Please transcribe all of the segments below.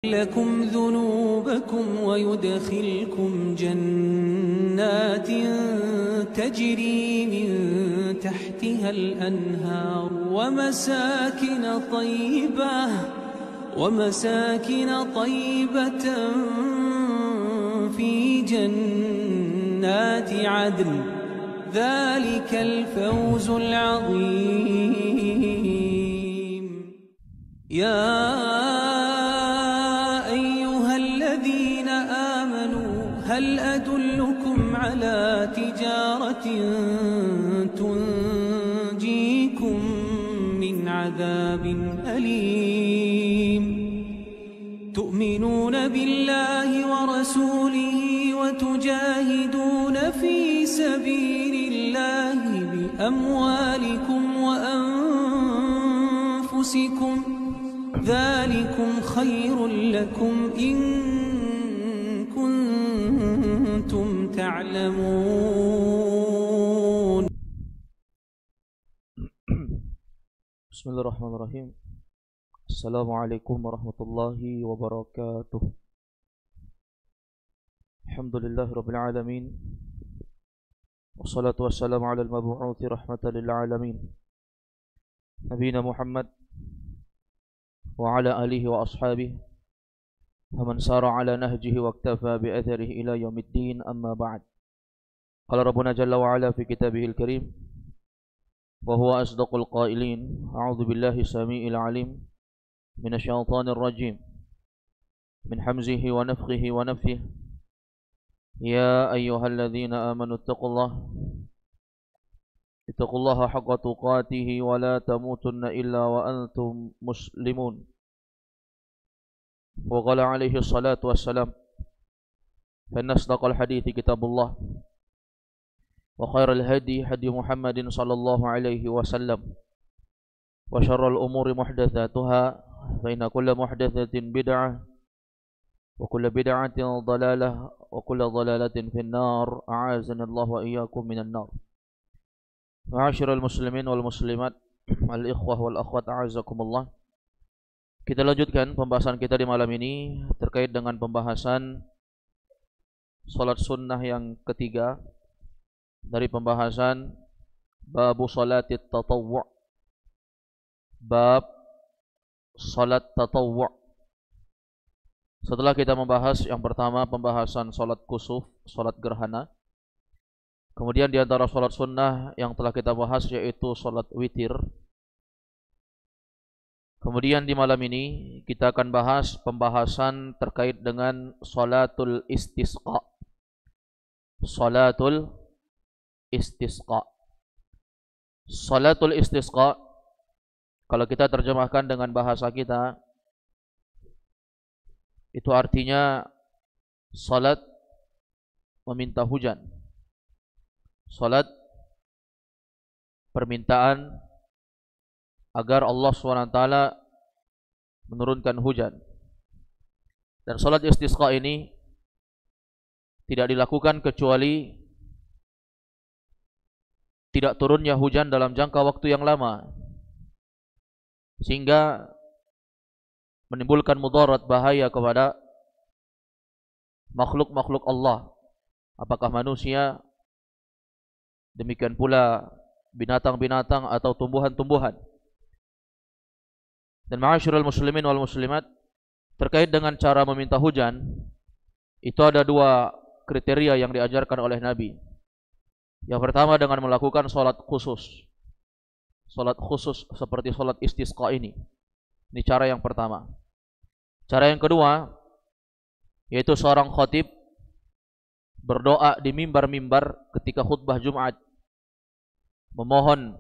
لكم ذنوبكم ويدخلكم جنات تجري من تحتها الأنهار ومساكن طيبة في جنات عدن ذلك الفوز العظيم. يا أيها الذين آمنوا هل أدلكم على تجارة تنجيكم من عذاب أليم تؤمنون بالله ورسوله وتجاهدون في سبيل الله بأموالكم وأنفسكم ذلكم خير لكم إن كنتم تعلمون. Bismillahirrahmanirrahim. Assalamualaikum warahmatullahi wabarakatuh. Alhamdulillahirabbil alamin. Wassalatu wassalamu ala al-mab'uuthi rahmatan lil alamin. Nabiyina Muhammad wa ala alihi wa ashabihi wa man sara ala nahjihi wa iktafa bi atharihi ila yaumiddin, amma ba'd. Qala Rabbuna jalla wa ala fi kitabihil karim wa huwa asdaqul qailin. A'udzu billahi samii'il 'alim minasy syaithanir rajim min hamzihi wa nafthihi wa nafthihi. Ya ayyuhalladzina amanu ittaqullaha haqqa tuqatih wa la tamutunna illa wa antum muslimun. Wa qala alaihi salatu wassalam fa asdaqal hadithi kitabullah wa khairal hadi hadi Muhammadin sallallahu alaihi wasallam wa syarrul umuri muhdatsatuha fa inna kulla muhdatsatin bid'ah wa kulla bid'atin dhalalah wa kulla dhalalatin finnar. A'azana Allah wa iyyakum minan nar. Ma'asyiral muslimin wal muslimat, al-ikhwah wal akhwat, a'azakumullah. Kita lanjutkan pembahasan kita di malam ini terkait dengan pembahasan salat sunnah yang ketiga dari pembahasan babu salatit tatawwu'. Bab salat tatawwu'. Setelah kita membahas yang pertama pembahasan salat kusuf, salat gerhana. Kemudian di antara salat sunnah yang telah kita bahas yaitu salat witir. Kemudian di malam ini kita akan bahas pembahasan terkait dengan salatul istisqa. Salatul istisqa. Salatul istisqa kalau kita terjemahkan dengan bahasa kita itu artinya salat meminta hujan. Salat permintaan agar Allah SWT menurunkan hujan. Dan salat istisqa ini tidak dilakukan kecuali tidak turunnya hujan dalam jangka waktu yang lama, sehingga menimbulkan mudarat, bahaya kepada makhluk-makhluk Allah, apakah manusia, demikian pula binatang-binatang atau tumbuhan-tumbuhan. Dan ma'asyiral muslimin wal muslimat, terkait dengan cara meminta hujan, itu ada dua kriteria yang diajarkan oleh Nabi. Yang pertama dengan melakukan salat khusus. Salat khusus seperti salat istisqa ini. Ini cara yang pertama. Cara yang kedua yaitu seorang khatib berdoa di mimbar-mimbar ketika khutbah Jumat, memohon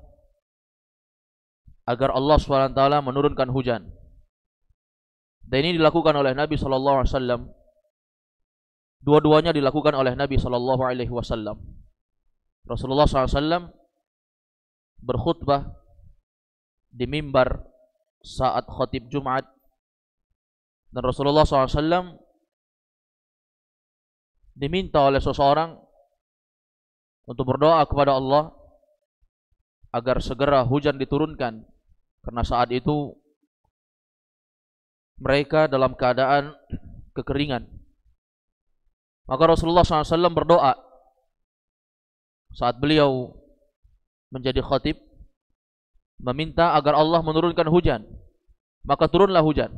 agar Allah SWT menurunkan hujan. Dan ini dilakukan oleh Nabi SAW. Dua-duanya dilakukan oleh Nabi SAW. Rasulullah SAW berkhutbah di mimbar saat khatib Jumat, dan Rasulullah SAW diminta oleh seseorang untuk berdoa kepada Allah agar segera hujan diturunkan, karena saat itu mereka dalam keadaan kekeringan. Maka Rasulullah SAW berdoa saat beliau menjadi khatib, meminta agar Allah menurunkan hujan. Maka turunlah hujan.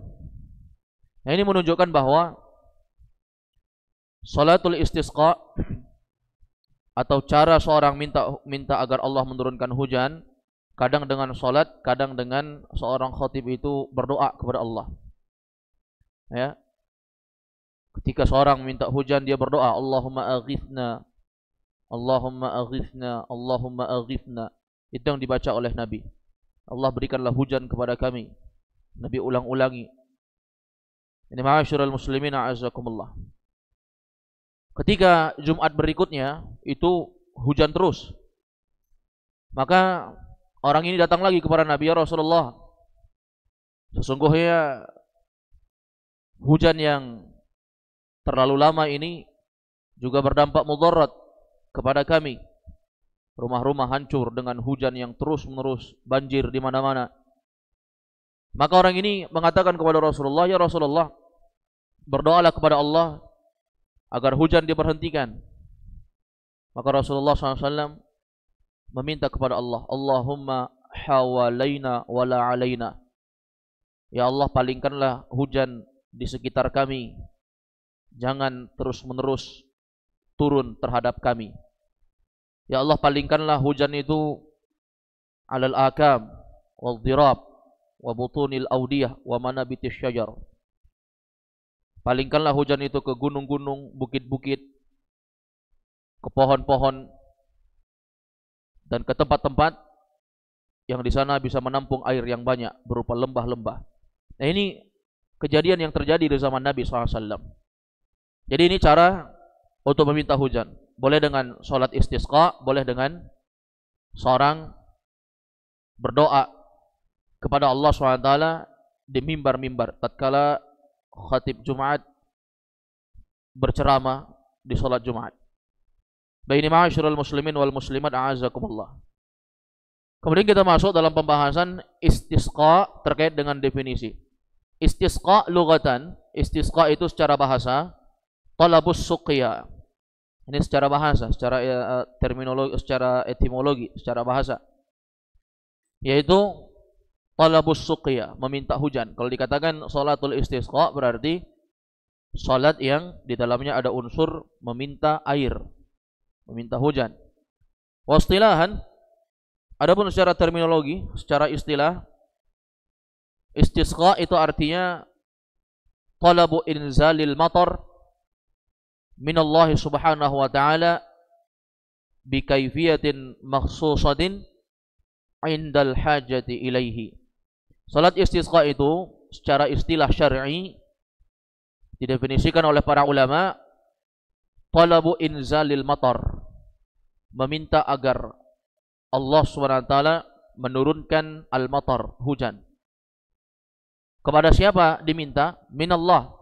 Nah, ini menunjukkan bahwa salatul istisqa atau cara seorang minta agar Allah menurunkan hujan, kadang dengan salat, kadang dengan seorang khatib itu berdoa kepada Allah. Ya. Ketika seorang minta hujan, dia berdoa, Allahumma aghithna, Allahumma aghithna, Allahumma aghithna. Itu yang dibaca oleh Nabi. Allah berikanlah hujan kepada kami. Nabi ulang-ulangi. Ini ma'asyiral muslimin a'azakumullah. Ketika Jumat berikutnya itu hujan terus. Maka orang ini datang lagi kepada Nabi, ya Rasulullah, sesungguhnya hujan yang terlalu lama ini juga berdampak mudarat kepada kami. Rumah-rumah hancur dengan hujan yang terus-menerus, banjir di mana-mana. Maka orang ini mengatakan kepada Rasulullah, ya Rasulullah, berdoalah kepada Allah agar hujan diberhentikan. Maka Rasulullah SAW meminta kepada Allah, Allahumma hawalaina wala alaina. Ya Allah, palingkanlah hujan di sekitar kami, jangan terus-menerus turun terhadap kami. Ya Allah, palingkanlah hujan itu alal akam wal dhirab wa butunil audiyah wa manabitis syajar. Palingkanlah hujan itu ke gunung-gunung, bukit-bukit, ke pohon-pohon, dan ke tempat-tempat yang di sana bisa menampung air yang banyak berupa lembah-lembah. Nah, ini kejadian yang terjadi di zaman Nabi SAW. Jadi ini cara untuk meminta hujan. Boleh dengan sholat istisqa, boleh dengan seorang berdoa kepada Allah SWT di mimbar-mimbar tatkala khatib Jumat berceramah di sholat Jumat. Baini ma'asyiral muslimin wal muslimat a'azakumullah. Kemudian kita masuk dalam pembahasan istisqa terkait dengan definisi. Istisqa lughatan, istisqa itu secara bahasa talabus suqya. Ini secara bahasa, secara terminologi, secara etimologi, secara bahasa. Yaitu talabus suqya, meminta hujan. Kalau dikatakan salatul istisqa berarti salat yang di dalamnya ada unsur meminta air, meminta hujan. Wastilahan, adapun secara terminologi, secara istilah, istisqa itu artinya talabu inzalil matar minallahi subhanahu wa ta'ala bikaifiyatin makhsusatin indal hajati ilaihi. Salat istisqa itu secara istilah syar'i didefinisikan oleh para ulama talabu inzalil matar, meminta agar Allah SWT menurunkan al-matar, hujan. Kepada siapa diminta? Minallah,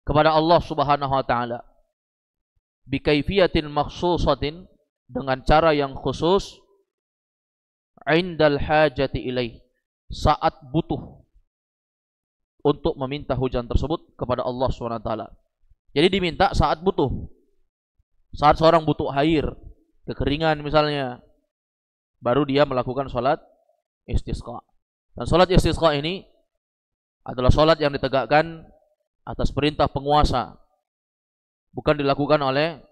kepada Allah Subhanahu wa ta'ala. Bikaifiyatin makhsusatin, dengan cara yang khusus, indal hajati ilaih, saat butuh untuk meminta hujan tersebut kepada Allah Subhanahu wa ta'ala. Jadi diminta saat butuh. Saat seorang butuh air, kekeringan misalnya, baru dia melakukan salat istisqa. Dan salat istisqa ini adalah salat yang ditegakkan atas perintah penguasa, bukan dilakukan oleh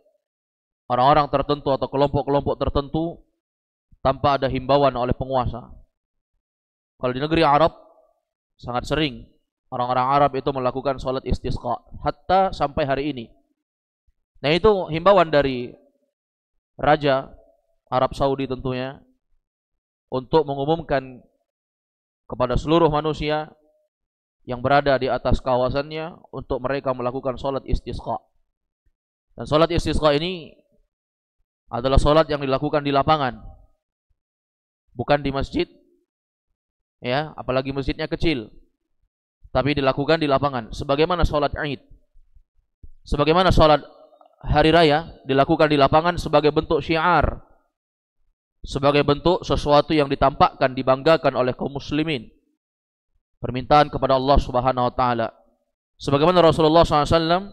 orang-orang tertentu atau kelompok-kelompok tertentu tanpa ada himbauan oleh penguasa. Kalau di negeri Arab sangat sering orang-orang Arab itu melakukan salat istisqa, hatta sampai hari ini. Nah, itu himbauan dari Raja Arab Saudi tentunya untuk mengumumkan kepada seluruh manusia yang berada di atas kawasannya untuk mereka melakukan salat istisqa. Dan salat istisqa ini adalah salat yang dilakukan di lapangan, bukan di masjid, ya, apalagi masjidnya kecil, tapi dilakukan di lapangan. Sebagaimana salat Id, sebagaimana salat hari raya dilakukan di lapangan sebagai bentuk syiar, sebagai bentuk sesuatu yang ditampakkan, dibanggakan oleh kaum muslimin. permintaan kepada Allah Subhanahu wa taala. Sebagaimana Rasulullah SAW,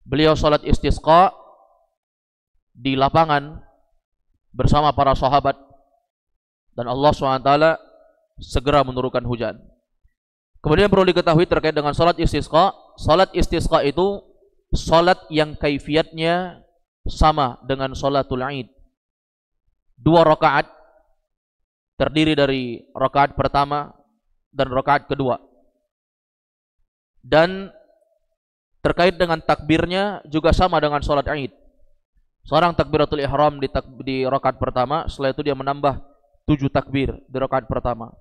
beliau salat istisqa di lapangan bersama para sahabat, dan Allah SWT segera menurunkan hujan. Kemudian perlu diketahui terkait dengan salat istisqa. Salat istisqa itu salat yang kaifiatnya sama dengan salatul Id. 2 rakaat, terdiri dari rakaat pertama dan rakaat kedua. Dan terkait dengan takbirnya juga sama dengan salat Id. Seorang takbiratul ihram di rakaat pertama, setelah itu dia menambah 7 takbir di rakaat pertama.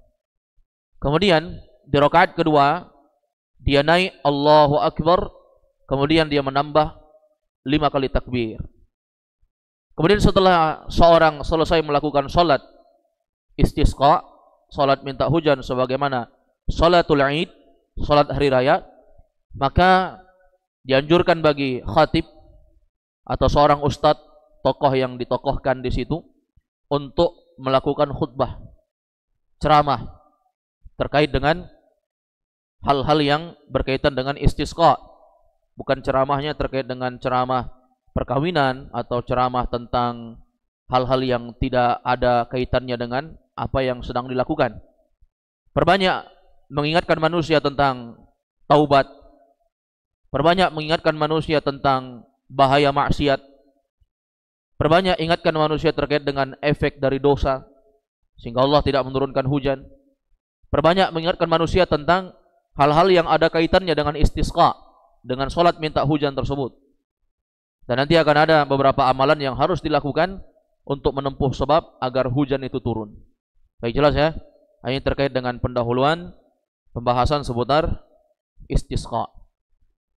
Kemudian di rakaat kedua dia naik Allahu Akbar, kemudian dia menambah 5 kali takbir. Kemudian setelah seorang selesai melakukan salat istisqa, salat minta hujan sebagaimana salatul Id, salat hari raya, maka dianjurkan bagi khatib atau seorang ustadz, tokoh yang ditokohkan di situ, untuk melakukan khutbah, ceramah terkait dengan hal-hal yang berkaitan dengan istisqa. Bukan ceramahnya terkait dengan ceramah perkawinan atau ceramah tentang hal-hal yang tidak ada kaitannya dengan apa yang sedang dilakukan. Perbanyak mengingatkan manusia tentang taubat, perbanyak mengingatkan manusia tentang bahaya maksiat, perbanyak ingatkan manusia terkait dengan efek dari dosa sehingga Allah tidak menurunkan hujan. Perbanyak mengingatkan manusia tentang hal-hal yang ada kaitannya dengan istisqa, dengan salat minta hujan tersebut. Dan nanti akan ada beberapa amalan yang harus dilakukan untuk menempuh sebab agar hujan itu turun. Baik, jelas ya? Ini terkait dengan pendahuluan pembahasan seputar istisqa.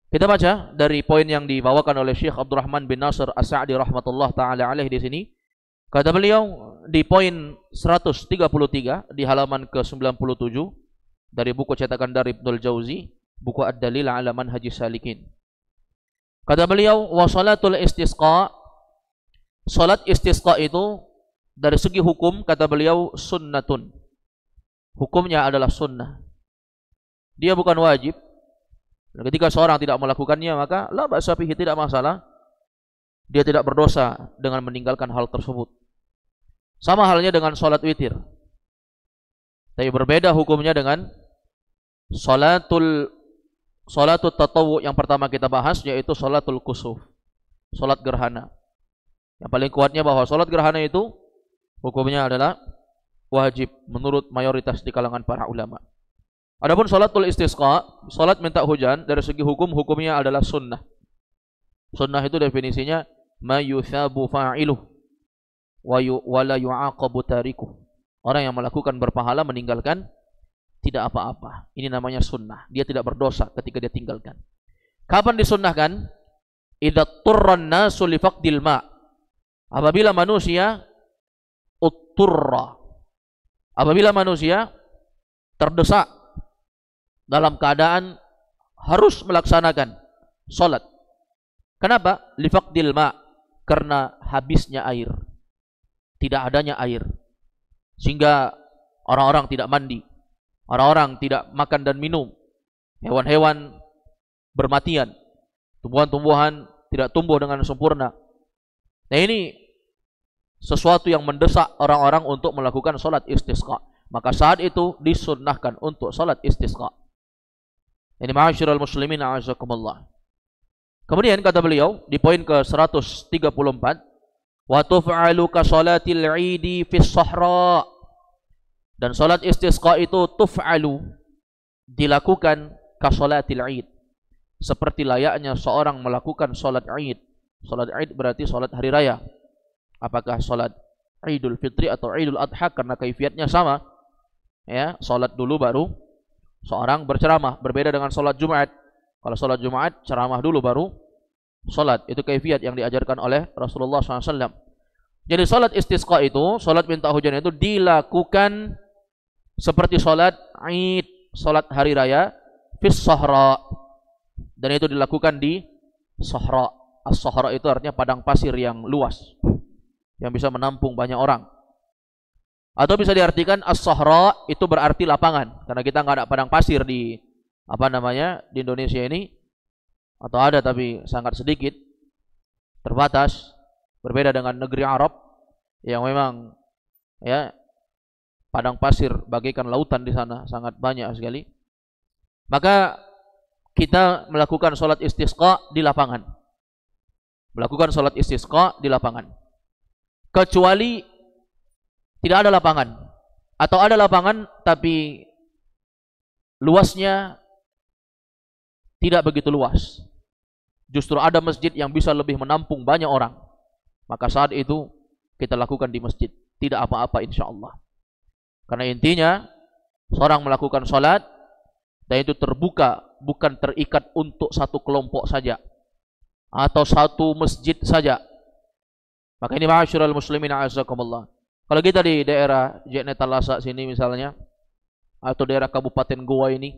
Kita baca dari poin yang dibawakan oleh Syekh Abdurrahman bin Nasir As-Sa'di rahmatullah taala alaih di sini. Kata beliau di poin 133 di halaman ke-97 dari buku cetakan dari Ibnul Jauzi, buku Ad-Dalil ala Manhajis Salikin. Kata beliau, wa salatul istisqa, salat istisqa itu dari segi hukum, kata beliau, sunnatun. Hukumnya adalah sunnah. Dia bukan wajib. Dan ketika seorang tidak melakukannya, maka la ba'sa bihi, tidak masalah. Dia tidak berdosa dengan meninggalkan hal tersebut. Sama halnya dengan salat witir. Tapi berbeda hukumnya dengan salatul tatawwu yang pertama kita bahas, yaitu salatul kusuf, salat gerhana. Yang paling kuatnya bahwa salat gerhana itu hukumnya adalah wajib menurut mayoritas di kalangan para ulama. Adapun salatul istisqa, salat minta hujan, dari segi hukumnya adalah sunnah. Sunnah itu definisinya ma yuthabu fa'iluh wa la yu'aqabu tarikuh. Orang yang melakukan berpahala, meninggalkan tidak apa-apa. Ini namanya sunnah. Dia tidak berdosa ketika dia tinggalkan. Kapan disunnahkan? Idza turran nasu li faqdil ma. Apabila manusia apabila manusia terdesak dalam keadaan harus melaksanakan salat. Kenapa? Li faqdil ma, karena habisnya air. Tidak adanya air. Sehingga orang-orang tidak mandi. Orang-orang tidak makan dan minum. Hewan-hewan bermatian. Tumbuhan-tumbuhan tidak tumbuh dengan sempurna. Nah, ini sesuatu yang mendesak orang-orang untuk melakukan salat istisqa. Maka saat itu disunnahkan untuk salat istisqa. Ini ma'asyiral muslimin a'azakumullah. Kemudian kata beliau di poin ke-134, wa tuf'alu ka salatil 'idi fis sahra. Dan salat istisqa itu tuf'alu, dilakukan ka salatil 'id, seperti layaknya seorang melakukan salat 'id. Salat 'id berarti salat hari raya. Apakah salat Idul Fitri atau Idul Adha, karena kaifiatnya sama. Ya, salat dulu baru seorang berceramah, berbeda dengan salat Jumat. Kalau salat Jumat ceramah dulu baru salat. Itu kaifiat yang diajarkan oleh Rasulullah SAW. Jadi salat istisqa itu, salat minta hujan itu dilakukan seperti salat Id, salat hari raya, fis sahra. Dan itu dilakukan di sahra. As-sahra itu artinya padang pasir yang luas, yang bisa menampung banyak orang. Atau bisa diartikan as-sahra itu berarti lapangan, karena kita nggak ada padang pasir di di Indonesia ini, atau ada tapi sangat sedikit, terbatas, berbeda dengan negeri Arab yang memang ya padang pasir bagaikan lautan di sana, sangat banyak sekali. Maka kita melakukan sholat istisqa di lapangan. Melakukan sholat istisqa di lapangan. Kecuali tidak ada lapangan. Atau ada lapangan tapi luasnya tidak begitu luas. Justru ada masjid yang bisa lebih menampung banyak orang. Maka saat itu kita lakukan di masjid. Tidak apa-apa insyaAllah. Karena intinya seorang melakukan sholat dan itu terbuka, bukan terikat untuk satu kelompok saja atau satu masjid saja. Maka ini ma'asyiral muslimin a'azzakumullah. Kalau kita di daerah Jekne Talasa sini misalnya, atau daerah Kabupaten Goa ini,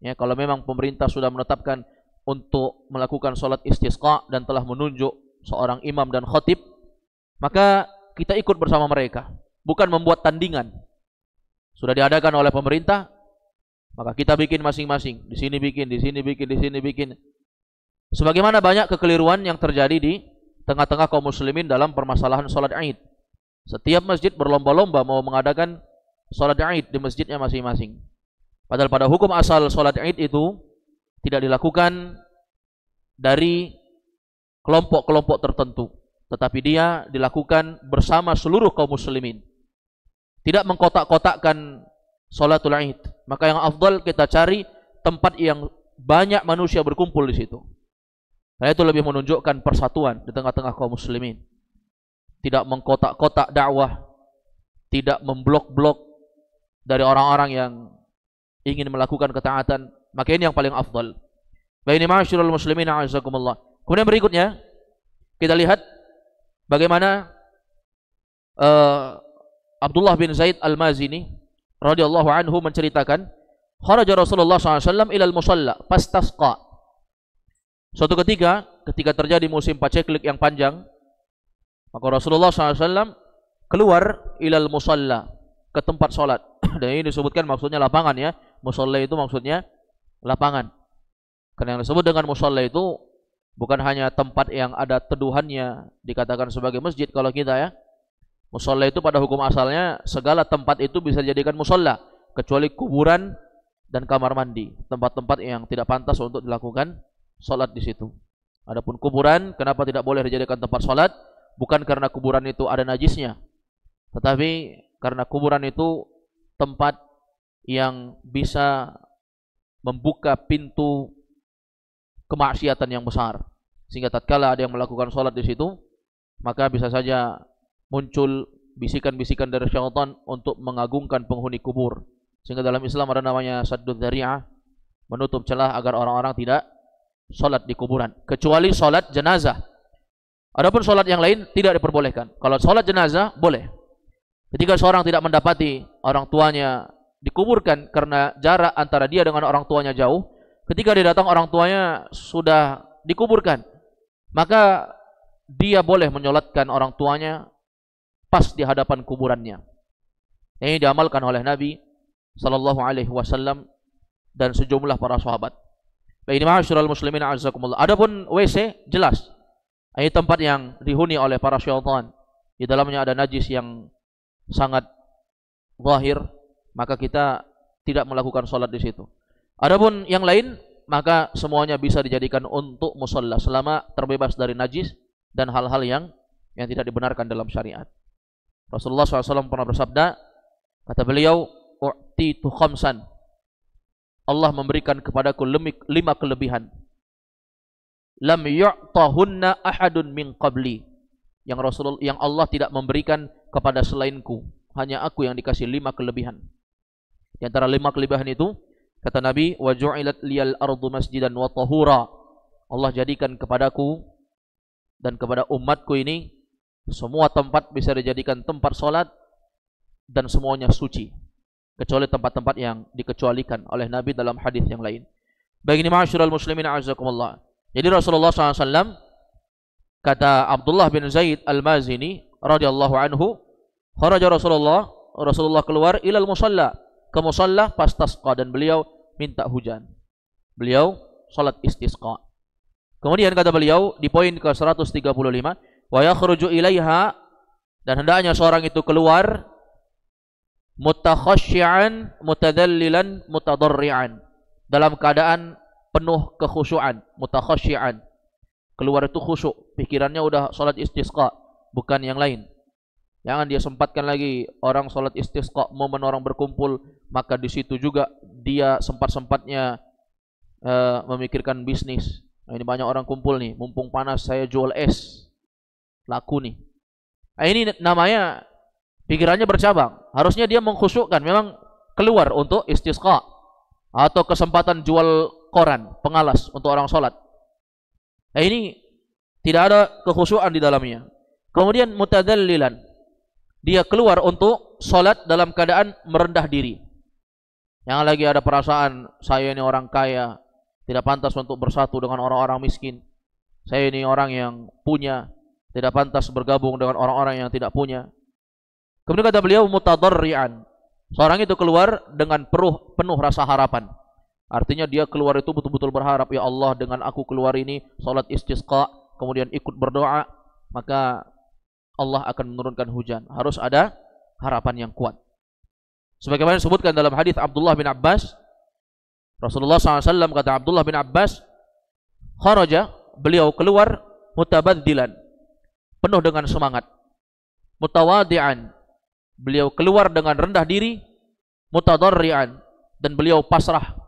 ya, kalau memang pemerintah sudah menetapkan untuk melakukan sholat istisqa dan telah menunjuk seorang imam dan khatib, maka kita ikut bersama mereka, bukan membuat tandingan. Sudah diadakan oleh pemerintah, maka kita bikin masing-masing. Di sini bikin, di sini bikin, di sini bikin. Sebagaimana banyak kekeliruan yang terjadi di tengah-tengah kaum muslimin dalam permasalahan sholat Id. Setiap masjid berlomba-lomba mau mengadakan sholat Id di masjidnya masing-masing. Padahal pada hukum asal sholat Id itu tidak dilakukan dari kelompok-kelompok tertentu, tetapi dia dilakukan bersama seluruh kaum muslimin. Tidak mengkotak-kotakkan sholatul Id. Maka yang afdal kita cari tempat yang banyak manusia berkumpul di situ. Nah, itu lebih menunjukkan persatuan di tengah-tengah kaum muslimin. Tidak mengkotak-kotak dakwah, tidak memblok-blok dari orang-orang yang ingin melakukan ketaatan. Maka ini yang paling afdal. Baik, ini ma'asyiral muslimin a'azzakumullah. Kemudian berikutnya kita lihat bagaimana Abdullah bin Zaid Al-Mazini radhiyallahu anhu menceritakan, kharaja Rasulullah SAW ilal musalla fastasqa. Suatu ketika terjadi musim paceklik yang panjang, maka Rasulullah SAW keluar ilal musalla, ke tempat sholat. Dan ini disebutkan maksudnya lapangan ya. Musalla itu maksudnya lapangan. Karena yang disebut dengan musalla itu bukan hanya tempat yang ada teduhannya dikatakan sebagai masjid kalau kita ya. Musalla itu pada hukum asalnya segala tempat itu bisa dijadikan musalla kecuali kuburan dan kamar mandi, tempat-tempat yang tidak pantas untuk dilakukan sholat di situ. Adapun kuburan, kenapa tidak boleh dijadikan tempat sholat? Bukan karena kuburan itu ada najisnya, tetapi karena kuburan itu tempat yang bisa membuka pintu kemaksiatan yang besar, sehingga tatkala ada yang melakukan sholat di situ, maka bisa saja muncul bisikan-bisikan dari syaitan untuk mengagungkan penghuni kubur. Sehingga dalam Islam ada namanya saddud dzari'ah, menutup celah agar orang-orang tidak sholat di kuburan, kecuali sholat jenazah. Adapun sholat yang lain tidak diperbolehkan. Kalau sholat jenazah boleh. Ketika seorang tidak mendapati orang tuanya dikuburkan karena jarak antara dia dengan orang tuanya jauh, ketika dia datang orang tuanya sudah dikuburkan, maka dia boleh menyolatkan orang tuanya pas di hadapan kuburannya. Ini diamalkan oleh Nabi sallallahu alaihi wasallam dan sejumlah para sahabat. Baik, ini ma'asyiral muslimin a'azzakumullah. Adapun WC jelas. Ini tempat yang dihuni oleh para syaitan. Di dalamnya ada najis yang sangat zahir, maka kita tidak melakukan sholat di situ. Adapun yang lain, maka semuanya bisa dijadikan untuk musalla selama terbebas dari najis dan hal-hal yang tidak dibenarkan dalam syariat. Rasulullah SAW pernah bersabda, kata beliau, u'titu khamsan. Allah memberikan kepadaku 5 kelebihan. Lam yu'tahunna ahadun min qabli. Yang Allah tidak memberikan kepada selainku. Hanya aku yang dikasih 5 kelebihan. Di antara 5 kelebihan itu, kata Nabi, wa ju'ilat liyal ardu masjidan wa tahura. Allah jadikan kepadaku dan kepada umatku ini semua tempat bisa dijadikan tempat sholat dan semuanya suci, kecuali tempat-tempat yang dikecualikan oleh Nabi dalam hadis yang lain. Baik, ini ma'asyiral muslimin a'azzakumullah. Jadi Rasulullah SAW, kata Abdullah bin Zaid Al-Mazini radhiyallahu anhu, kharaja Rasulullah Rasulullah keluar ilal musalla, ke musalla fastasqa, dan beliau minta hujan. Beliau salat istisqa. Kemudian kata beliau di poin ke-135, wa yakhruju ilaiha, dan hendaknya seorang itu keluar mutakhashsyi'an mutadallilan mutadarri'an, dalam keadaan penuh kekhusyuan. Mutakhashsyi'an, keluar itu khusyuk, pikirannya udah salat istisqa, bukan yang lain. Jangan dia sempatkan lagi orang salat istisqa, momen orang berkumpul, maka di situ juga dia sempat-sempatnya memikirkan bisnis. Nah, ini banyak orang kumpul nih, mumpung panas saya jual es, laku nih. Nah, ini namanya pikirannya bercabang. Harusnya dia mengkhusyukkan, memang keluar untuk istisqa, atau kesempatan jual koran, pengalas untuk orang sholat. Nah, ini tidak ada kekhusyuan di dalamnya. Kemudian mutadallilan, dia keluar untuk sholat dalam keadaan merendah diri. Yang lagi ada perasaan, saya ini orang kaya, tidak pantas untuk bersatu dengan orang-orang miskin. Saya ini orang yang punya, tidak pantas bergabung dengan orang-orang yang tidak punya. Kemudian kata beliau mutadarri'an, seorang itu keluar dengan penuh rasa harapan. Artinya dia keluar itu betul-betul berharap, ya Allah, dengan aku keluar ini salat istisqa, kemudian ikut berdoa, maka Allah akan menurunkan hujan. Harus ada harapan yang kuat. Sebagaimana disebutkan dalam hadis Abdullah bin Abbas, Rasulullah SAW kata Abdullah bin Abbas, kharaja, beliau keluar mutabaddilan, penuh dengan semangat. Mutawadi'an, beliau keluar dengan rendah diri. Mutadarri'an, dan beliau pasrah,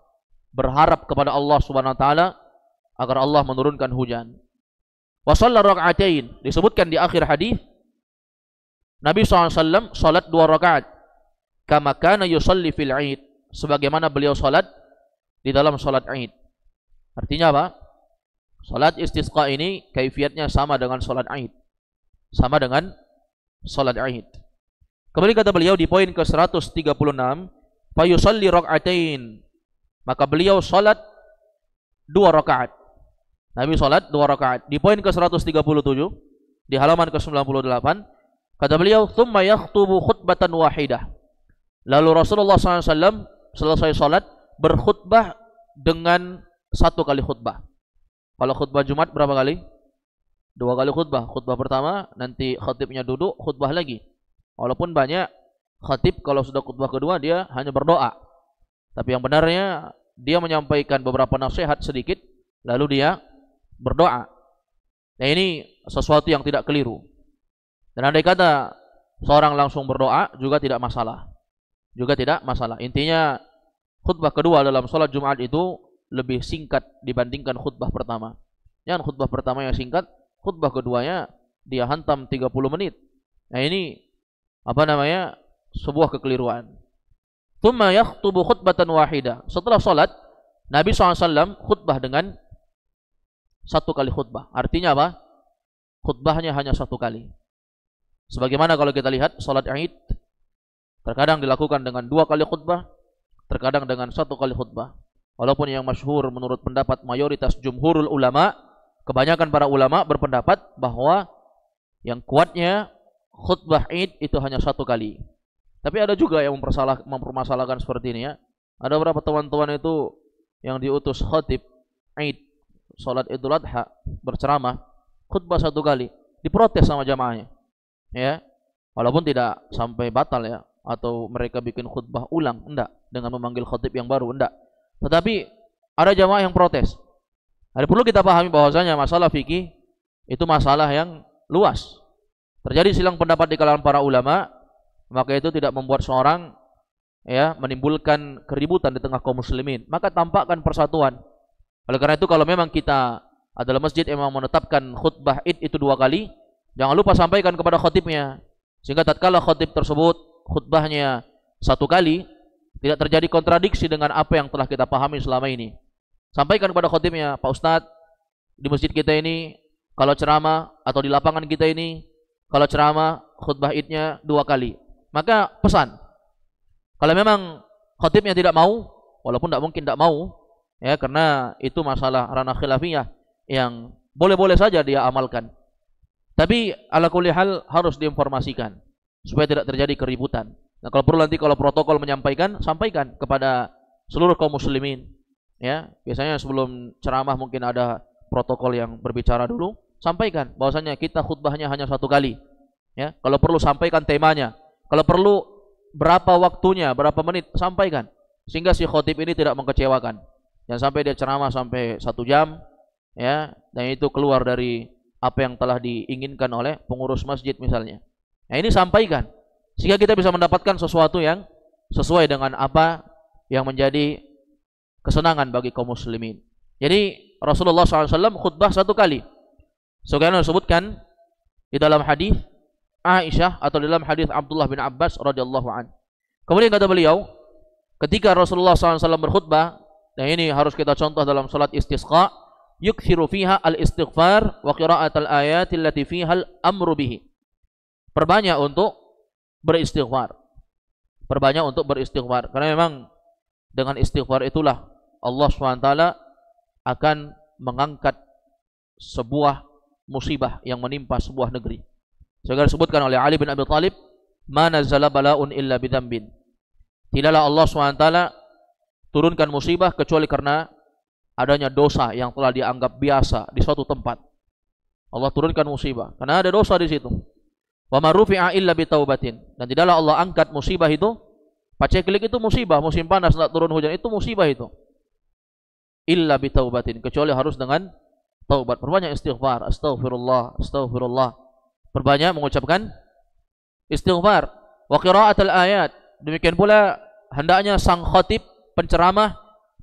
berharap kepada Allah Subhanahu wa taala agar Allah menurunkan hujan. Wa shalla rak'atain, disebutkan di akhir hadis Nabi SAW salat 2 rakaat, kama kana yusalli fil 'id, sebagaimana beliau salat di dalam salat Id. Artinya apa? Salat istisqa ini kaifiatnya sama dengan salat Id, sama dengan salat Id. Kemudian kata beliau di poin ke-136, fa yusalli rak'atain, maka beliau salat 2 rakaat. Nabi salat 2 rakaat. Di poin ke-137 di halaman ke-98 kata beliau, thumma yakhtubu khutbatan wahidah, lalu Rasulullah SAW selesai salat berkhutbah dengan 1 kali khutbah. Kalau khutbah Jumat berapa kali? 2 kali khutbah. Khutbah pertama, nanti khatibnya duduk, khutbah lagi. Walaupun banyak khatib kalau sudah khutbah kedua dia hanya berdoa, tapi yang benarnya dia menyampaikan beberapa nasihat sedikit, lalu dia berdoa. Nah, ini sesuatu yang tidak keliru. Dan andai kata seorang langsung berdoa juga tidak masalah. Juga tidak masalah. Intinya khutbah kedua dalam sholat Jumat itu lebih singkat dibandingkan khutbah pertama. Yang khutbah pertama yang singkat, khutbah keduanya dia hantam 30 menit. Nah, ini sebuah kekeliruan. Tsumma yakhtubu khutbatan wahida. Setelah salat, Nabi SAW khutbah dengan 1 kali khutbah. Artinya apa? Khutbahnya hanya 1 kali. Sebagaimana kalau kita lihat salat Id terkadang dilakukan dengan 2 kali khutbah, terkadang dengan 1 kali khutbah. Walaupun yang masyhur menurut pendapat mayoritas jumhurul ulama, kebanyakan para ulama berpendapat bahwa yang kuatnya khutbah Id itu hanya 1 kali. Tapi ada juga yang mempermasalahkan seperti ini ya. Ada beberapa teman-teman itu yang diutus khatib Id, salat Idul Adha, berceramah, khutbah 1 kali, diprotes sama jamaahnya. Ya. Walaupun tidak sampai batal ya, atau mereka bikin khutbah ulang, enggak, dengan memanggil khatib yang baru, enggak. Tetapi ada jamaah yang protes. Ada perlu kita pahami bahwasanya masalah fikih itu masalah yang luas. Terjadi silang pendapat di kalangan para ulama, maka itu tidak membuat seorang ya menimbulkan keributan di tengah kaum muslimin. Maka tampakkan persatuan. Oleh karena itu kalau memang kita adalah masjid yang menetapkan khutbah Id itu 2 kali, jangan lupa sampaikan kepada khatibnya, sehingga tatkala khatib tersebut khutbahnya 1 kali, tidak terjadi kontradiksi dengan apa yang telah kita pahami selama ini. Sampaikan kepada khatibnya, Pak Ustadz, di masjid kita ini kalau ceramah, atau di lapangan kita ini kalau ceramah khutbah Idnya 2 kali. Maka pesan, kalau memang khatibnya tidak mau, walaupun tidak mungkin tidak mau ya, karena itu masalah ranah khilafiyah yang boleh-boleh saja dia amalkan, tapi ala kulli hal harus diinformasikan supaya tidak terjadi keributan. Nah, kalau perlu nanti kalau protokol menyampaikan, sampaikan kepada seluruh kaum muslimin. Ya, biasanya sebelum ceramah mungkin ada protokol yang berbicara dulu, sampaikan bahwasanya kita khutbahnya hanya 1 kali. Ya, kalau perlu sampaikan temanya. Kalau perlu berapa waktunya, berapa menit, sampaikan sehingga si khotib ini tidak mengecewakan. Jangan sampai dia ceramah sampai 1 jam, ya, dan itu keluar dari apa yang telah diinginkan oleh pengurus masjid misalnya. Nah, ini sampaikan sehingga kita bisa mendapatkan sesuatu yang sesuai dengan apa yang menjadi kesenangan bagi kaum muslimin. Jadi Rasulullah SAW khutbah 1 kali. Sebagaimana disebutkan di dalam hadis Aisyah atau dalam hadis Abdullah bin Abbas radhiyallahu an. Kemudian kata beliau, ketika Rasulullah SAW berkhutbah, dan ini harus kita contoh dalam salat istisqa, yukthiru fiha al-istighfar wa qira'at al-ayat allati fiha al-amru bihi. Perbanyak untuk beristighfar. Perbanyak untuk beristighfar. Karena memang dengan istighfar itulah Allah SWT akan mengangkat sebuah musibah yang menimpa sebuah negeri. Sebagaimana disebutkan oleh Ali bin Abi Thalib, "Ma nazzala bala'un illa bidzambin." Tidaklah Allah SWT turunkan musibah kecuali karena adanya dosa yang telah dianggap biasa di suatu tempat. Allah turunkan musibah karena ada dosa di situ. Wa ma rufi'a illa bitaubatin. Dan tidaklah Allah angkat musibah itu, paceklik itu musibah, musim panas tidak turun hujan itu musibah itu. Illa bitaubatin, kecuali harus dengan taubat. Perbanyak istighfar, astaghfirullah, astaghfirullah. Perbanyak mengucapkan istighfar. Wa qira'atul ayat. Demikian pula hendaknya sang khatib penceramah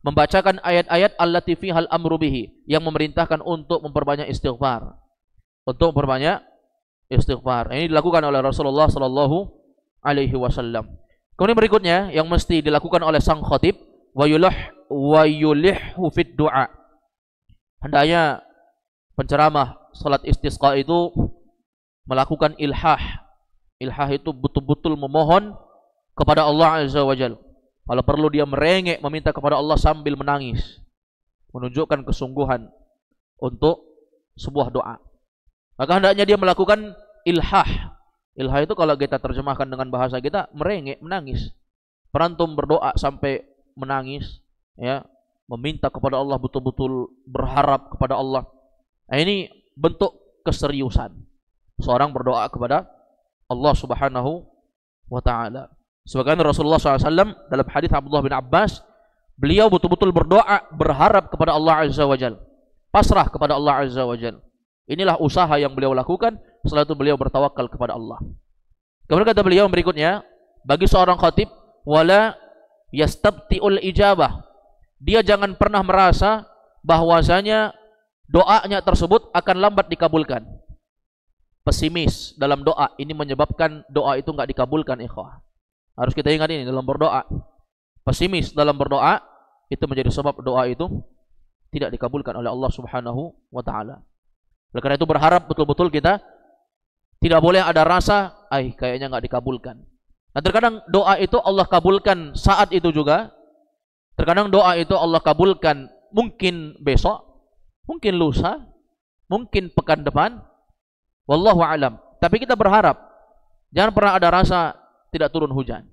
membacakan ayat-ayat allati fihal amru bihi, yang memerintahkan untuk memperbanyak istighfar. Untuk memperbanyak istighfar. Ini dilakukan oleh Rasulullah sallallahu alaihi wasallam. Kemudian berikutnya yang mesti dilakukan oleh sang khatib, wa yulihhu fid du'a. Hendaknya penceramah salat istisqa itu melakukan ilhah. Ilhah itu betul-betul memohon kepada Allah Azza wa Jalla. Kalau perlu dia merengek meminta kepada Allah sambil menangis, menunjukkan kesungguhan untuk sebuah doa. Maka hendaknya dia melakukan ilhah. Ilhah itu kalau kita terjemahkan dengan bahasa kita, merengek, menangis. Perantum berdoa sampai menangis, ya, meminta kepada Allah, betul-betul berharap kepada Allah. Nah, ini bentuk keseriusan seorang berdoa kepada Allah Subhanahu wa ta'ala. Sebagaimana Rasulullah SAW dalam hadis Abdullah bin Abbas, beliau betul-betul berdoa, berharap kepada Allah Azza wa Jalla, pasrah kepada Allah Azza wa Jalla. Inilah usaha yang beliau lakukan. Setelah itu beliau bertawakal kepada Allah. Kemudian kata beliau berikutnya, bagi seorang khatib, wala yastabti'ul ijabah, dia jangan pernah merasa bahwasanya doanya tersebut akan lambat dikabulkan. Pesimis dalam doa ini menyebabkan doa itu enggak dikabulkan, ikhwah. Harus kita ingat ini dalam berdoa. Pesimis dalam berdoa itu menjadi sebab doa itu tidak dikabulkan oleh Allah Subhanahu wa ta'ala. Oleh karena itu berharap betul-betul kita tidak boleh ada rasa, kayaknya enggak dikabulkan. Nah, terkadang doa itu Allah kabulkan saat itu juga. Terkadang doa itu Allah kabulkan mungkin besok, mungkin lusa, mungkin pekan depan. Wallahu a'lam. Tapi kita berharap jangan pernah ada rasa tidak turun hujan.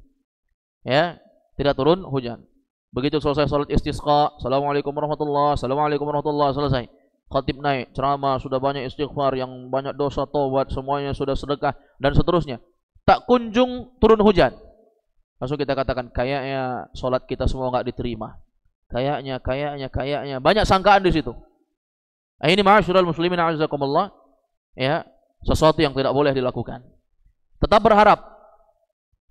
Ya, tidak turun hujan. Begitu selesai salat istisqa, assalamualaikum warahmatullahi, assalamualaikum warahmatullahi, selesai. Khatib naik, ceramah, sudah banyak istighfar, yang banyak dosa, taubat, semuanya sudah sedekah dan seterusnya. Tak kunjung turun hujan. Langsung kita katakan, kayaknya salat kita semua enggak diterima. Kayaknya. Banyak sangkaan di situ. Nah, ini ma'asyiral muslimin a'azzakumullah, ya, sesuatu yang tidak boleh dilakukan. Tetap berharap.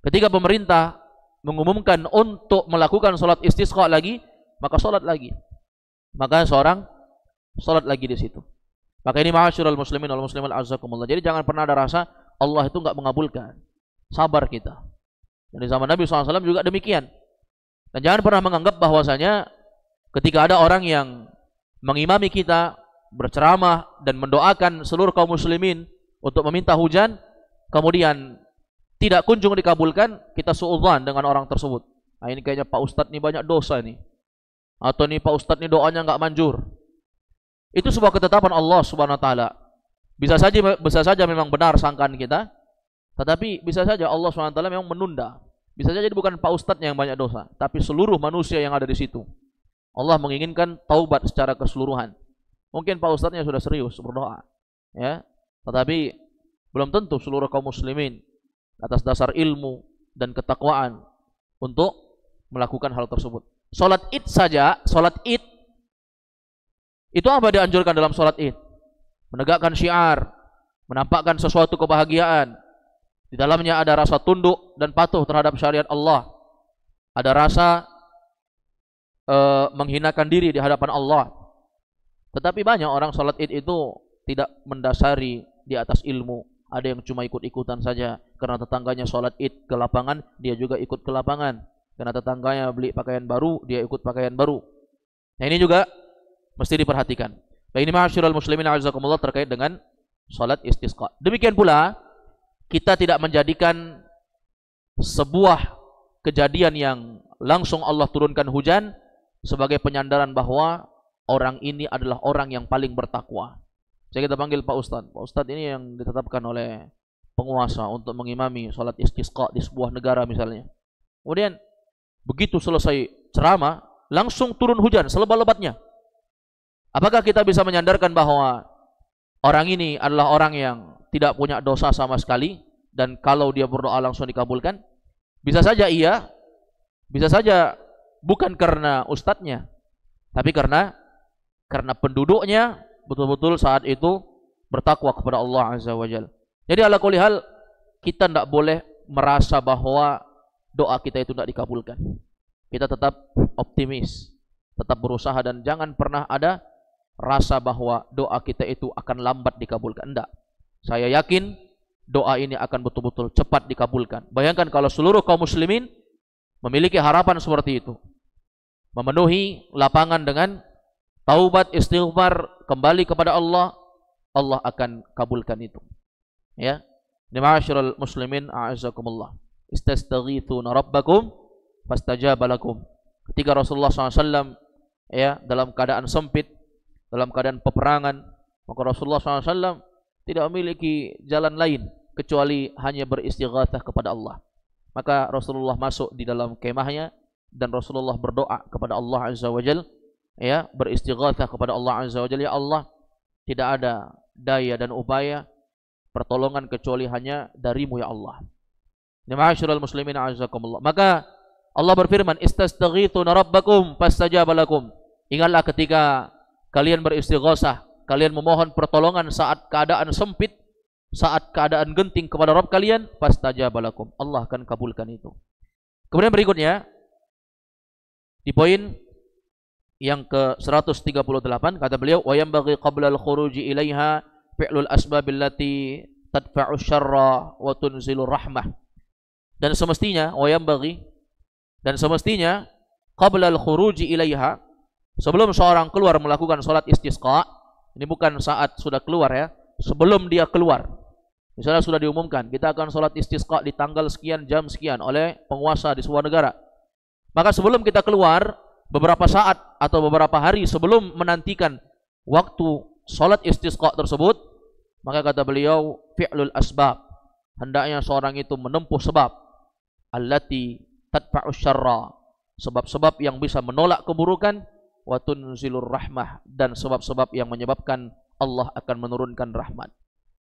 Ketika pemerintah mengumumkan untuk melakukan salat istisqa lagi, maka salat lagi. Maka seorang salat lagi di situ. Maka ini ma'asyiral muslimin wal muslimat azzakumullah. Jadi jangan pernah ada rasa Allah itu enggak mengabulkan. Sabar kita. Dan di zaman Nabi SAW juga demikian. Dan jangan pernah menganggap bahwasanya ketika ada orang yang mengimami kita, berceramah dan mendoakan seluruh kaum muslimin untuk meminta hujan, kemudian tidak kunjung dikabulkan, kita suudzon dengan orang tersebut. Nah, ini kayaknya Pak Ustadz ini banyak dosa nih. Atau nih Pak Ustadz ini doanya enggak manjur. Itu sebuah ketetapan Allah Subhanahu wa taala. Bisa saja memang benar sangkaan kita, tetapi bisa saja Allah Subhanahu wa taala memang menunda. Bisa jadi bukan Pak Ustadz yang banyak dosa, tapi seluruh manusia yang ada di situ. Allah menginginkan taubat secara keseluruhan. Mungkin Pak Ustadznya sudah serius berdoa, ya, tetapi belum tentu seluruh kaum muslimin atas dasar ilmu dan ketakwaan untuk melakukan hal tersebut. Salat Id saja, salat Id itu apa dianjurkan dalam salat Id? Menegakkan syiar, menampakkan sesuatu kebahagiaan. Di dalamnya ada rasa tunduk dan patuh terhadap syariat Allah. Ada rasa menghinakan diri di hadapan Allah. Tetapi banyak orang salat Id itu tidak mendasari di atas ilmu. Ada yang cuma ikut-ikutan saja. Karena tetangganya salat Id ke lapangan, dia juga ikut ke lapangan. Karena tetangganya beli pakaian baru, dia ikut pakaian baru. Nah, ini juga mesti diperhatikan. Nah, ini ma'asyiral muslimin a'azakumullah terkait dengan salat istisqa. Demikian pula kita tidak menjadikan sebuah kejadian yang langsung Allah turunkan hujan sebagai penyandaran bahwa orang ini adalah orang yang paling bertakwa. Saya kita panggil Pak Ustadz. Pak Ustadz ini yang ditetapkan oleh penguasa untuk mengimami salat istisqa di sebuah negara misalnya. Kemudian begitu selesai ceramah, langsung turun hujan selebat-lebatnya. Apakah kita bisa menyandarkan bahwa orang ini adalah orang yang tidak punya dosa sama sekali, dan kalau dia berdoa langsung dikabulkan? Bisa saja iya, bisa saja bukan karena ustadznya, tapi karena penduduknya betul-betul saat itu bertakwa kepada Allah Azza wa Jalla. Jadi ala kulli hal, kita tidak boleh merasa bahwa doa kita itu tidak dikabulkan. Kita tetap optimis, tetap berusaha, dan jangan pernah ada rasa bahwa doa kita itu akan lambat dikabulkan. Tidak. Saya yakin doa ini akan betul-betul cepat dikabulkan. Bayangkan kalau seluruh kaum muslimin memiliki harapan seperti itu, memenuhi lapangan dengan taubat, istighfar, kembali kepada Allah, Allah akan kabulkan itu. Ya, ma'asyiral muslimin a'azzakumullah. Istastaghithuna rabbakum fastajaba lakum. Ketika Rasulullah SAW ya dalam keadaan sempit, dalam keadaan peperangan, maka Rasulullah SAW tidak memiliki jalan lain kecuali hanya beristighatsah kepada Allah. Maka Rasulullah masuk di dalam kemahnya dan Rasulullah berdoa kepada Allah Azza wa Jalla, ya, beristighatsah kepada Allah Azza wa Jalla, ya Allah, tidak ada daya dan upaya pertolongan kecuali hanya darimu ya Allah. Ma'asyiral muslimin a'azzakumullah. Maka Allah berfirman, istastaghithuna rabbakum fastajaba lakum. Ingatlah ketika kalian beristighatsah, kalian memohon pertolongan saat keadaan sempit, saat keadaan genting kepada Rabb kalian, fastajaba lakum. Allah akan kabulkan itu. Kemudian berikutnya di poin yang ke-138 kata beliau, wa yanbaghi qabla al-khuruji ilaiha fi'lul asbabil lati tadfa'u syarra wa tunzilur rahmah. Dan semestinya qabla al-khuruji ilaiha, sebelum seorang keluar melakukan salat istisqa, ini bukan saat sudah keluar ya, sebelum dia keluar. Misalnya sudah diumumkan, kita akan salat istisqa di tanggal sekian, jam sekian oleh penguasa di sebuah negara. Maka sebelum kita keluar, beberapa saat atau beberapa hari sebelum menantikan waktu salat istisqa tersebut, maka kata beliau, fi'lul asbab, hendaknya seorang itu menempuh sebab allati tadfa'u syarra, sebab-sebab yang bisa menolak keburukan, wa tunzilur rahmah, dan sebab-sebab yang menyebabkan Allah akan menurunkan rahmat.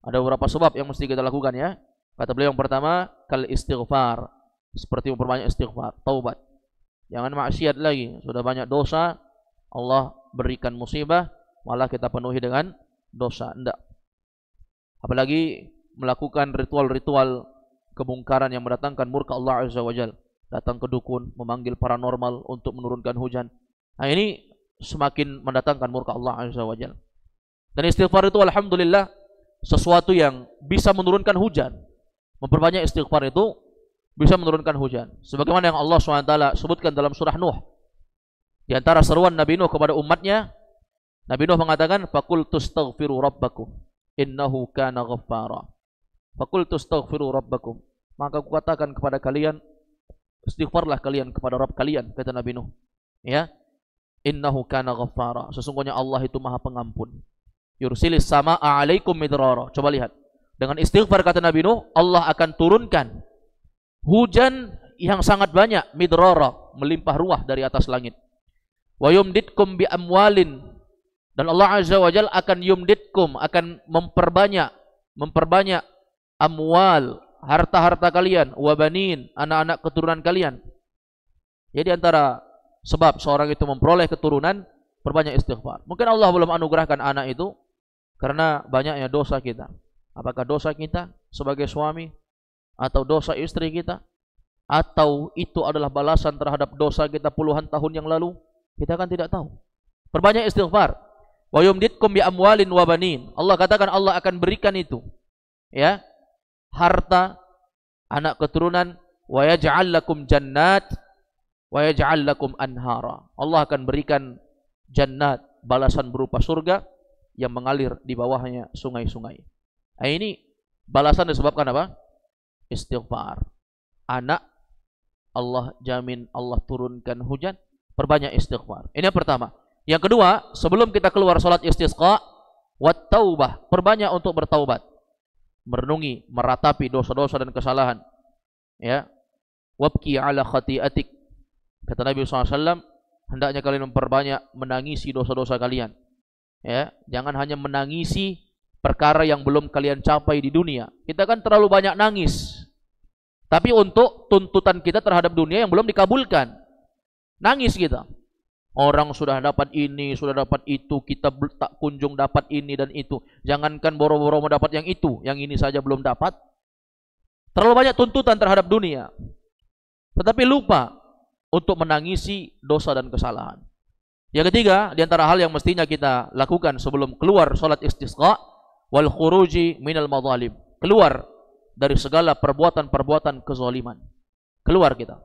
Ada beberapa sebab yang mesti kita lakukan ya. Kata beliau yang pertama, kal istighfar, seperti memperbanyak istighfar, taubat. Jangan maksiat lagi, sudah banyak dosa, Allah berikan musibah, malah kita penuhi dengan dosa. Tidak. Apalagi melakukan ritual-ritual kemungkaran yang mendatangkan murka Allah Azza wa Jalla. Datang ke dukun, memanggil paranormal untuk menurunkan hujan. Nah, ini semakin mendatangkan murka Allah Azza wa Jalla. Dan istighfar itu alhamdulillah sesuatu yang bisa menurunkan hujan. Memperbanyak istighfar itu bisa menurunkan hujan. Sebagaimana yang Allah SWT sebutkan dalam surah Nuh. Di antara seruan Nabi Nuh kepada umatnya, Nabi Nuh mengatakan, faqultu astaghfiru rabbakum innahu kana ghaffara. Faqultu astaghfiru rabbakum, maka aku katakan kepada kalian, istighfarlah kalian kepada Rabb kalian, kata Nabi Nuh. Ya, innahu kana ghaffara, sesungguhnya Allah itu Maha Pengampun. Yursilis samaa'a 'alaikum midrara. Coba lihat, dengan istighfar kata Nabi Nuh, Allah akan turunkan hujan yang sangat banyak, midrara, melimpah ruah dari atas langit. Wa yumditkum bi amwalin, dan Allah Azza wa Jalla akan yumditkum, akan memperbanyak amwal, harta-harta kalian, wa banin, anak-anak keturunan kalian. Jadi antara sebab seorang itu memperoleh keturunan, perbanyak istighfar. Mungkin Allah belum anugerahkan anak itu karena banyaknya dosa kita. Apakah dosa kita sebagai suami, atau dosa istri kita, atau itu adalah balasan terhadap dosa kita puluhan tahun yang lalu? Kita kan tidak tahu. Perbanyak istighfar. Wa yumditkum bi amwalin wa banin. Allah katakan Allah akan berikan itu, ya, harta, anak keturunan, wa yaj'al lakum jannat wa yaj'al lakum anhara. Allah akan berikan jannat, balasan berupa surga yang mengalir di bawahnya sungai-sungai. Nah, ini balasan disebabkan apa? Istighfar. Anak, Allah jamin Allah turunkan hujan, perbanyak istighfar. Ini yang pertama. Yang kedua, sebelum kita keluar salat istisqa, wat taubah, perbanyak untuk bertaubat. Merenungi, meratapi dosa-dosa dan kesalahan. Ya. Wabki ala khati'atik. Kata Nabi SAW, hendaknya kalian memperbanyak menangisi dosa-dosa kalian. Ya, jangan hanya menangisi perkara yang belum kalian capai di dunia. Kita kan terlalu banyak nangis. Tapi untuk tuntutan kita terhadap dunia yang belum dikabulkan, nangis kita. Orang sudah dapat ini, sudah dapat itu, kita tak kunjung dapat ini dan itu. Jangankan boro-boro mau dapat yang itu, yang ini saja belum dapat. Terlalu banyak tuntutan terhadap dunia. Tetapi lupa untuk menangisi dosa dan kesalahan. Yang ketiga, di antara hal yang mestinya kita lakukan sebelum keluar salat istisqa, wal khuruji minal madzalim. Keluar dari segala perbuatan-perbuatan kezaliman. Keluar kita.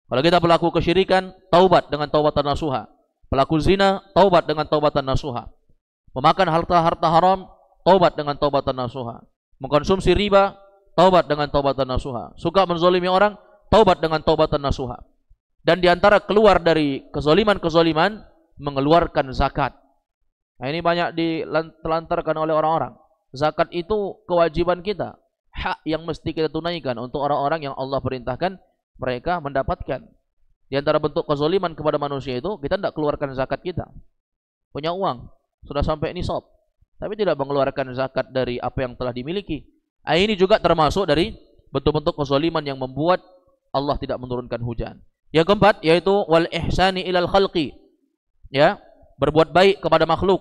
Kalau kita pelaku kesyirikan, taubat dengan taubatan nasuha. Pelaku zina, taubat dengan taubatan nasuha. Memakan harta-harta haram, taubat dengan taubatan nasuha. Mengkonsumsi riba, taubat dengan taubatan nasuha. Suka menzalimi orang, taubat dengan taubatan nasuha. Dan diantara keluar dari kezaliman-kezaliman, mengeluarkan zakat. Nah, ini banyak ditelantarkan oleh orang-orang. Zakat itu kewajiban kita, hak yang mesti kita tunaikan untuk orang-orang yang Allah perintahkan mereka mendapatkan. Di antara bentuk kezaliman kepada manusia itu, kita tidak keluarkan zakat kita. Punya uang, sudah sampai nisab, tapi tidak mengeluarkan zakat dari apa yang telah dimiliki. Ini juga termasuk dari bentuk-bentuk kezaliman yang membuat Allah tidak menurunkan hujan. Yang keempat, yaitu wal ihsani ilal khalqi. Ya, berbuat baik kepada makhluk.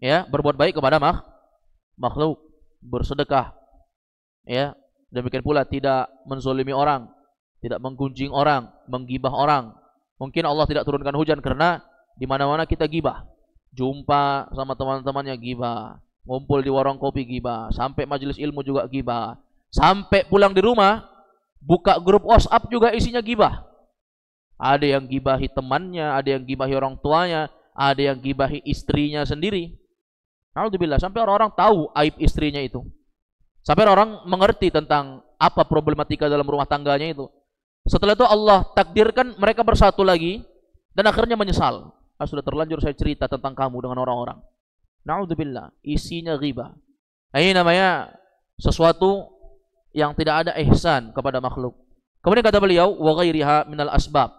Ya, berbuat baik kepada makhluk, bersedekah. Ya, demikian pula tidak menzalimi orang, tidak menggunjing orang, menggibah orang. Mungkin Allah tidak turunkan hujan karena di mana-mana kita gibah. Jumpa sama teman-temannya gibah, ngumpul di warung kopi gibah, sampai majelis ilmu juga gibah. Sampai pulang di rumah, buka grup WhatsApp juga isinya gibah. Ada yang gibahi temannya, ada yang gibahi orang tuanya, ada yang gibahi istrinya sendiri. Alhamdulillah, sampai orang-orang tahu aib istrinya itu. Sampai orang mengerti tentang apa problematika dalam rumah tangganya itu. Setelah itu Allah takdirkan mereka bersatu lagi dan akhirnya menyesal. Sudah terlanjur saya cerita tentang kamu dengan orang-orang. Na'udzubillah, isinya ghibah. Ini namanya sesuatu yang tidak ada ihsan kepada makhluk. Kemudian kata beliau, wa ghairiha minal asbab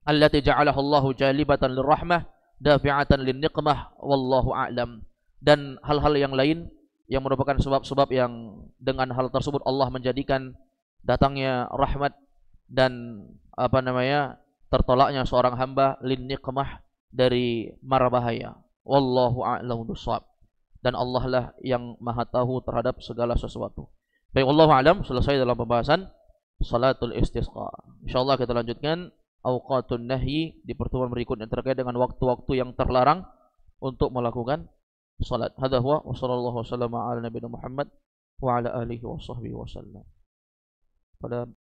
allati ja'alaha Allahu jalibatan lirrahmah dafi'atan linniqmah wallahu a'lam. Dan hal-hal yang lain yang merupakan sebab-sebab yang dengan hal tersebut Allah menjadikan datangnya rahmat dan tertolaknya seorang hamba linniqmah, dari mara bahaya. Wallahu a'lam bishawab. Dan Allah lah yang maha tahu terhadap segala sesuatu. Baik, wallahu a'lam. Selesai dalam pembahasan salatul istisqa. Insyaallah kita lanjutkan awqatun nahyi di pertemuan berikutnya terkait dengan waktu-waktu yang terlarang untuk melakukan salat. Hadza huwa wa sallallahu wasallam ala nabiyina Muhammad wa ala alihi wa sahbihi wasallam. Pada